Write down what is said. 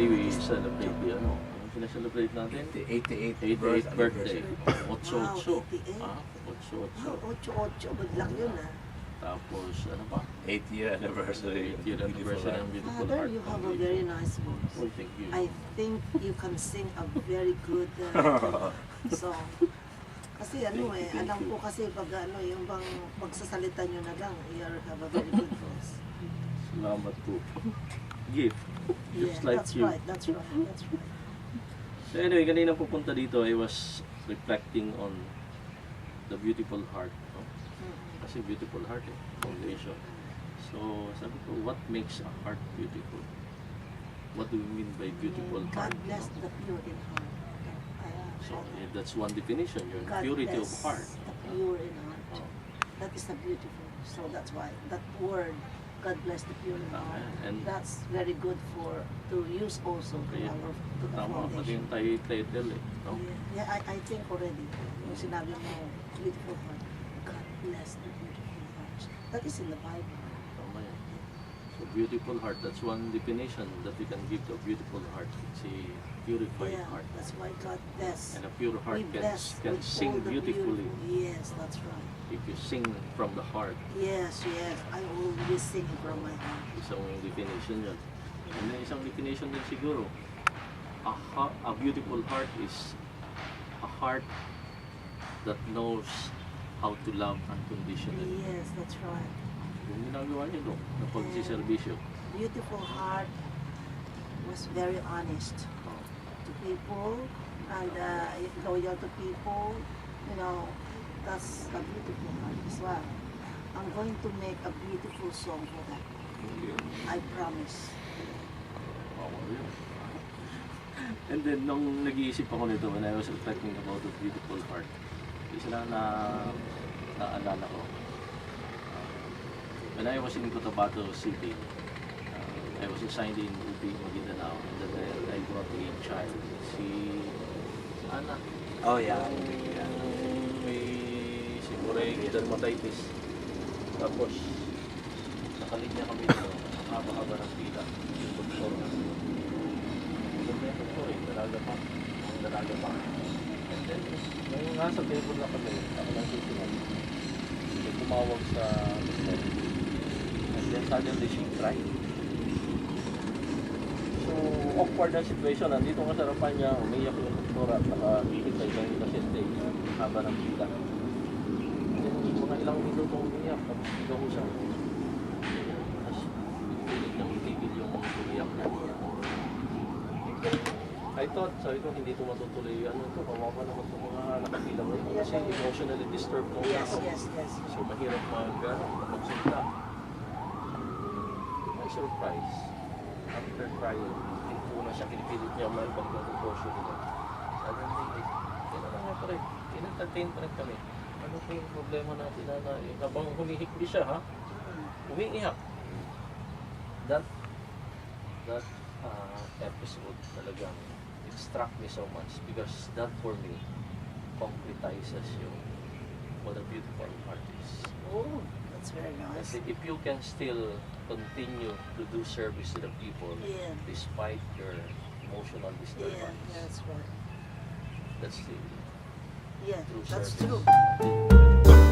Today we celebrate the ano, yung sinaselebrate natin? 88th 88th birthday. 88. Wow, 88. Ah, 88. 8-8, good luck yun ah. Tapos ano pa? 8th year anniversary. 8th year anniversary ng Beautiful Father, Heart you have a Foundation. very nice voice. Oh, thank you. I think you can sing a very good song. Kasi ano Thank you, eh, thank alam you. ko kasi pag ano, yung bang pagsasalita nyo na lang, you have a very good voice. Salamat po. Gift. Yeah, Just like that's you. right, that's right, that's right. So anyway, kanina pupunta dito, I was reflecting on the Beautiful Heart. No? Kasi Beautiful Heart eh, foundation. So sabi ko, what makes a heart beautiful? What do we mean by beautiful heart? God bless no? the pure in heart. So that's one definition, yung God purity of bless heart. the pure in heart. Oh. That is the beautiful. So that's why that word, God bless the pure in heart. And That's very good for to use also to Yeah. our to the tama, pati foundation. yung title eh. No? Yeah, I think already. Yung sinabi mo, beautiful heart. God bless the beautiful heart. That is in the Bible. Tama yan. So beautiful heart, that's one definition that we can give to a beautiful heart. It's a purified Yeah, heart. that's why God bless. And a pure heart We can bless can with sing all the beautifully. beautiful. Yes, that's right. If you sing from the heart, Yes, yes. I always sing from my heart. isang definition yun. And then isang definition din siguro, a beautiful heart is a heart that knows how to love unconditionally. Yes, that's right. Yung ginagawa niyo doon, na pagsiservisyo. Beautiful heart was very honest to people and loyal to people. You know, that's a beautiful heart as well. I'm going to make a beautiful song for that. I promise. And then, nung nag-iisip ako nito, when I was reflecting about the beautiful heart, isa na naalala ko. When I was in Cotabato City, I was assigned in UP Maguindanao, and then I brought a child, si Ana. Oh yeah. May siguro dermatitis. Tapos, nakalinya kami dito, haba-haba ng pila. Yung doktor na. Yung doktor eh, dalaga pa. And then, nung nasa table na kami, ako lang susunod. May tumawag sa doktor. And then suddenly she cried. So, awkward na situation. Nandito ang kasarapan niya, umiyak yung doktor at nakahihit sa isang pasyente. Haba ng pila. Mga ilang minuto umiyak, tapos ikaw ko siya. Tapos, pilit nang itigil yung umiyak niya. I thought, sabi ko, hindi ito matutuloy. Ano ito, kawawa naman itong mga nakapila mo. Kasi emotionally disturbed ko Yes, ako. yes, yes. So, mahirap magsunta. May surprise. After crying, hindi po na siya kinipilit niya may ibang proportion nila. Suddenly, kailan na nga pa rin. Entertain pa rin kami. Ano po yung problema natin na habang humihikbi siya ha? Umiiyak. That episode talagang it struck me so much because that for me concretizes yung what a beautiful heart is. Oh, that's very nice. Kasi if you can still continue to do service to the people Yeah. despite your emotional Yeah, disturbance, that's right. that's the Yeah, True that's service. true.